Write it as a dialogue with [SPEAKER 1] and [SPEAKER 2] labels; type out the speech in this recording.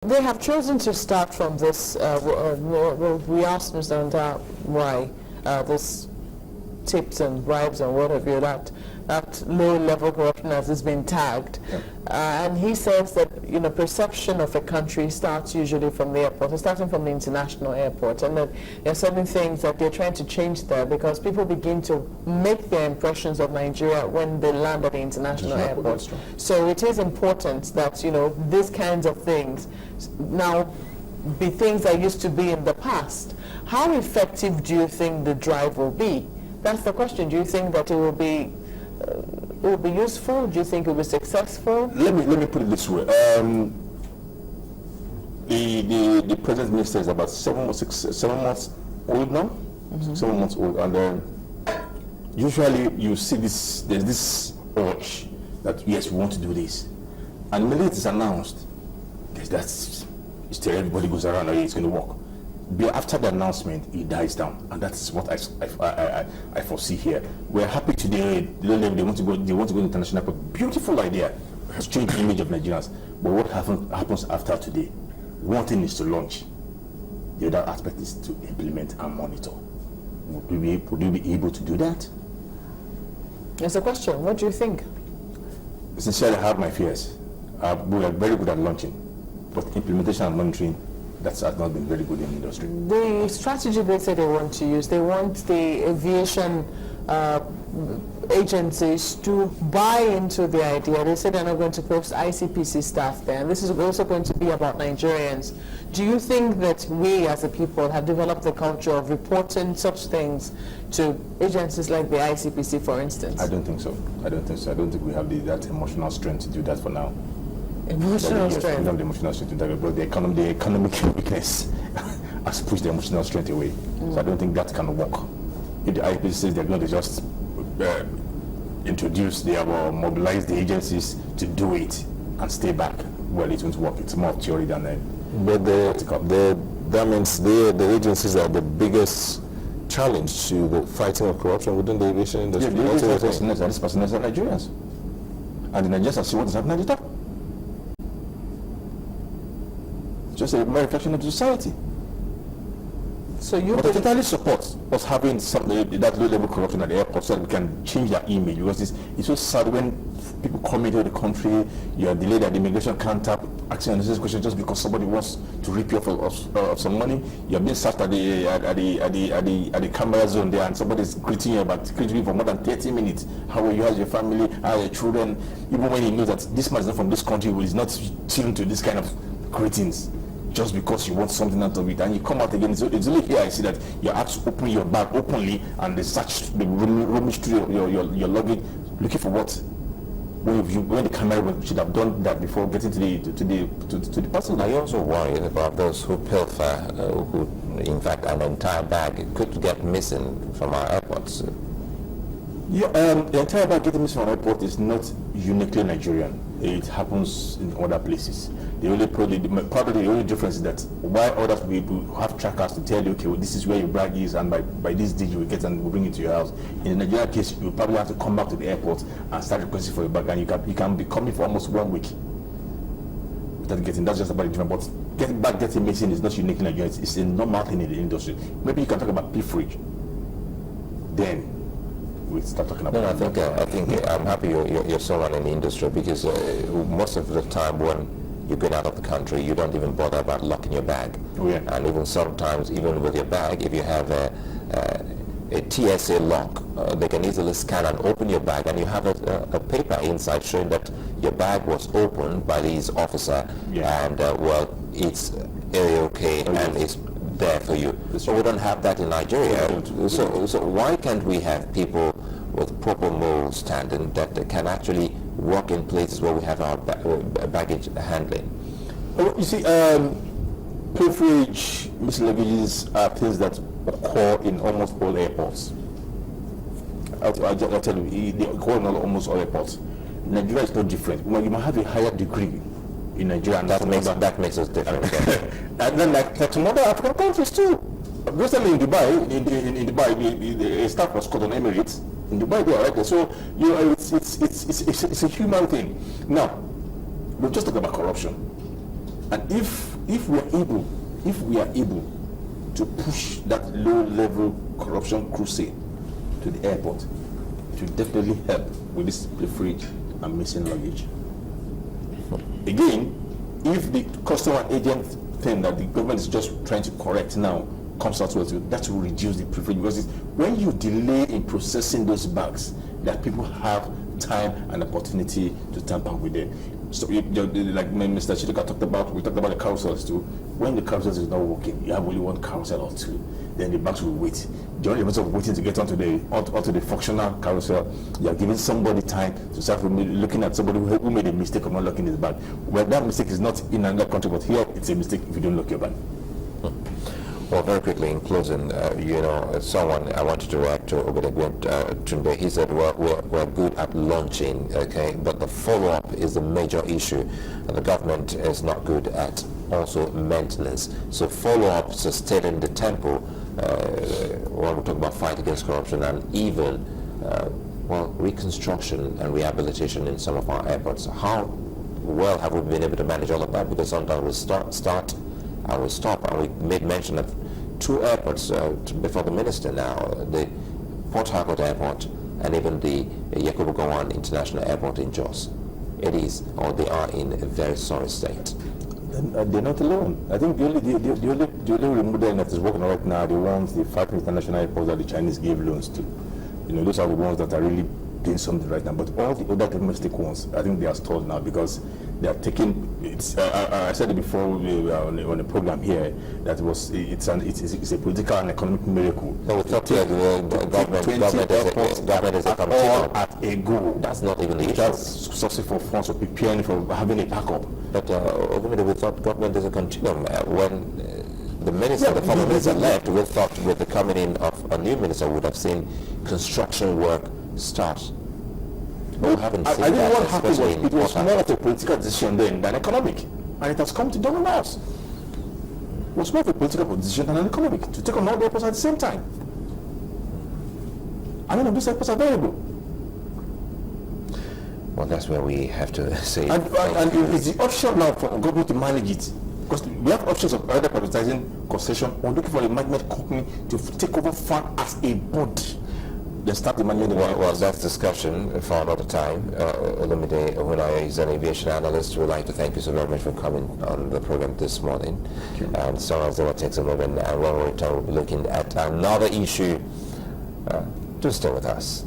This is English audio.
[SPEAKER 1] They have chosen to start from this, we asked Mr. Nda why this tips and bribes and what have you, that low-level corruption as it's been tagged.
[SPEAKER 2] Yeah.
[SPEAKER 1] And he says that, perception of a country starts usually from the airport, starting from the international airport, and that there are certain things that they're trying to change there because people begin to make their impressions of Nigeria when they land at the international airport. So it is important that, these kinds of things now be things that used to be in the past. How effective do you think the drive will be? That's the question. Do you think that it will be useful? Do you think it will be successful?
[SPEAKER 2] Let me put it this way. The present minister is about 7 months old now. 7 months old, and then usually you see there's this urge that yes, we want to do this, and immediately it's announced, it's till everybody goes around and it's going to work. But after the announcement, it dies down, and that's what I foresee here. We're happy today. They want to go international. But beautiful idea to change the image of Nigerians. But what happens after today? One thing is to launch. The other aspect is to implement and monitor. Would we be able to do that?
[SPEAKER 1] That's a question. What do you think?
[SPEAKER 2] Sincerely, I have my fears. We are very good at launching, but implementation and monitoring, that has not been very good in the industry.
[SPEAKER 1] The strategy they say they want to use, they want the aviation agencies to buy into the idea. They said they're not going to post ICPC staff there, and this is also going to be about Nigerians. Do you think that we as a people have developed the culture of reporting such things to agencies like the ICPC, for instance?
[SPEAKER 2] I don't think so. I don't think we have that emotional strength to do that for now.
[SPEAKER 1] Emotional strength?
[SPEAKER 2] We don't have the emotional strength to do that, but the economic weakness has pushed the emotional strength away. So I don't think that can work. If the ICPC says they're going to just mobilize the agencies to do it and stay back, well, it won't work. It's more theory than
[SPEAKER 3] but that means the agencies are the biggest challenge to the fighting of corruption within the aviation industry.
[SPEAKER 2] Yeah, the aviation are Nigerians. And the Nigerians are seeing what is happening at the top. Just a reflection of the society.
[SPEAKER 1] So you
[SPEAKER 2] totally support us having that low-level corruption at the airport so that we can change that image, because it's so sad when people come into the country, you are delayed at the immigration counter, asking unnecessary questions just because somebody wants to rip you off of some money. You are being searched at the camera zone there, and somebody is greeting you for more than 30 minutes. How are you? How's your family? How are your children? Even when he knows that this man is not from this country, he is not tuned to this kind of greetings, just because you want something out of it, and you come out again. It's only here I see that you're asked to open your bag openly, and they search the rummage through your luggage, looking for what? When the camera should have done that before getting to the person.
[SPEAKER 3] Are you also worried about those who pilfer, who in fact an entire bag could get missing from our airports?
[SPEAKER 2] Yeah, the entire bag getting missing from our airport is not uniquely Nigerian. It happens in other places. Probably the only difference is that while others people have trackers to tell you, okay, well, this is where your bag is, and by this date you will get and we'll bring it to your house. In the Nigerian case, you probably have to come back to the airport and start requesting for your bag, and you can be coming for almost 1 week without getting. That's just about it. But getting missing is not unique in Nigeria. It's a normal thing in the industry. Maybe you can talk about pilferage. Then we start talking about.
[SPEAKER 3] No, I think I'm happy you're someone in the industry, because most of the time when you've been out of the country, you don't even bother about locking your bag.
[SPEAKER 2] Oh, yeah.
[SPEAKER 3] And even sometimes, even with your bag, if you have a TSA lock, they can easily scan and open your bag, and you have a paper inside showing that your bag was opened by this officer, and it's okay, and it's there for you. So we don't have that in Nigeria. So why can't we have people with proper moral standing that can actually work in places where we have our baggage handling?
[SPEAKER 2] You see, pilferage, misluggages are things that occur in almost all airports. I'll tell you, they occur in almost all airports. Nigeria is no different. You might have a higher degree in Nigeria, and
[SPEAKER 3] that makes us different.
[SPEAKER 2] And then like some other African countries too. Recently in Dubai, the staff was caught on Emirates. In Dubai, they are right there. So it's a human thing. Now, we'll just talk about corruption. And if we are able to push that low-level corruption crusade to the airport, to definitely help with this pilferage and missing luggage. Again, if the customer agent thing that the government is just trying to correct now comes out with it, that will reduce the pilferage, because when you delay in processing those bags, that people have time and opportunity to tamper with them. So, like Mr. Chidika talked about, we talked about the carousels too. When the carousel is not working, you have only one carousel or two, then the bags will wait. During the process of waiting to get onto the functional carousel, you are giving somebody time to start looking at somebody who made a mistake of not locking his bag. Well, that mistake is not in another country, but here it's a mistake if you don't lock your bag.
[SPEAKER 3] Well, very quickly in closing, someone I wanted to react to Tunde. He said we're good at launching, okay, but the follow-up is the major issue, and the government is not good at also maintenance. So follow-up, sustaining the tempo, when we talk about fight against corruption, and even reconstruction and rehabilitation in some of our airports. How well have we been able to manage all of that? Because sometimes we start and we stop, and we made mention of 2 airports before the minister now, the Port Harcourt Airport and even the Yakubu Gowon International Airport in Jos. They are in a very sorry state.
[SPEAKER 2] And they're not alone. I think the only remote that is working right now are the 5 international airports that the Chinese gave loans to. Those are the ones that are really doing something right now. But all the other domestic ones, I think they are stalled now because they are taking. I said it before on the program here that it's a political and economic miracle.
[SPEAKER 3] No, we thought the government is a continuum
[SPEAKER 2] at a go.
[SPEAKER 3] That's not even the issue.
[SPEAKER 2] That's sourcing for funds for preparing for having a backup.
[SPEAKER 3] But we thought government is a continuum. When the minister, the former minister left, we thought with the coming in of a new minister we would have seen construction work start. But we haven't seen that,
[SPEAKER 2] what happened was it was more of a political decision then than economic, and it has come to double us. It was more of a political decision than an economic to take on all the airports at the same time. And none of these airports are available.
[SPEAKER 3] Well, that's where we have to say.
[SPEAKER 2] And it's the option now for government to manage it. Because we have options of either privatizing concession or looking for a management company to take over FAAN as a body. They start the management.
[SPEAKER 3] Well, that's discussion for another time. Olumide Ohunayo is an aviation analyst. We'd like to thank you so very much for coming on the program this morning. And so as it takes a moment, and when we return, we'll be looking at another issue. Do stay with us.